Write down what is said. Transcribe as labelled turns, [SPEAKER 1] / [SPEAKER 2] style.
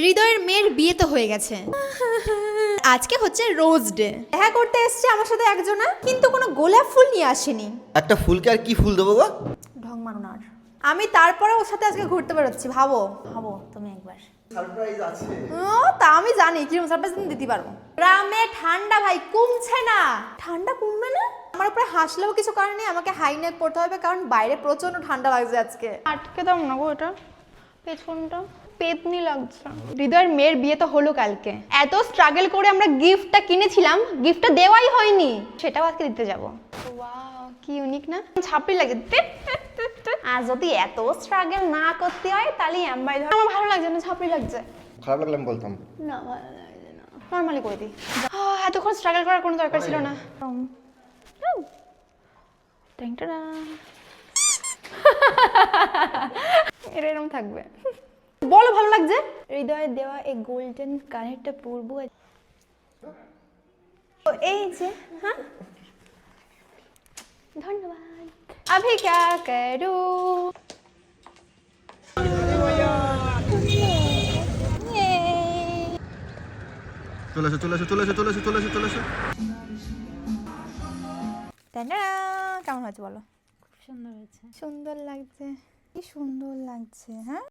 [SPEAKER 1] হৃদয়ের মেয়ের বিয়ে তো হয়ে গেছে, আজকে হচ্ছে রোজ ডে। দেখা করতে এসছে আমার সাথে একজনা, কিন্তু কোনো গোলাপ ফুল নিয়ে আসেনি।
[SPEAKER 2] একটা ফুলকে আর কি ফুল দেবো গো?
[SPEAKER 1] ঢং মারুন আর। আমি তারপরে ওর সাথে আজকে ঘুরতে বেরোচ্ছি, ভাবো ভাবো তুমি একবার।
[SPEAKER 2] সারপ্রাইজ আছে।
[SPEAKER 1] তা আমি জানি কিরকম সারপ্রাইজ তুমি দিতে পারবো। গ্রামে ঠান্ডা ভাই কমছে না। ঠান্ডা কমবে না? আমার উপরে হাসলেও কিছু কারণ নেই, আমাকে হাই নেক পড়তে হবে কারণ বাইরে প্রচন্ড ঠান্ডা লাগছে আজকে।
[SPEAKER 3] আটকে দাও না গো, এটা পেছনটা পেতনি লাগছে। হৃদয়ের মেয়ের বিয়ে তো হলো কালকে, এত স্ট্রাগল করে আমরা গিফটটা কিনেছিলাম, গিফটটা দেওয়াই হয়নি, সেটাও আজকে দিতে যাব। ওয়াও কি ইউনিক না, ছাপড়ি লাগে। আর যদি এত স্ট্রাগল না করতে হয় তাহলে এমবাই ধর। আমার ভালো লাগছে না, ছাপড়ি লাগছে।
[SPEAKER 2] খারাপ লাগলে আমি বলতাম।
[SPEAKER 3] না ভালো লাগছে না, নর্মালি করে দিই। এতক্ষণ স্ট্রাগল করার কোনো দরকার ছিল না। এরকম থাকবে। বলো ভালো লাগছে? হৃদয়ের দেওয়া এই গোল্ডেন কানেরটা পরবো। এই যে হ্যাঁ, ধন্যবাদ। अभी क्या करूं?
[SPEAKER 2] চলে এসো চলে এসো চলে এসো চলে এসো চলে এসো চলে এসো।
[SPEAKER 1] কেমন হয়েছে বলো?
[SPEAKER 3] খুব সুন্দর হয়েছে।
[SPEAKER 1] সুন্দর লাগছে, কি সুন্দর লাগছে। হ্যাঁ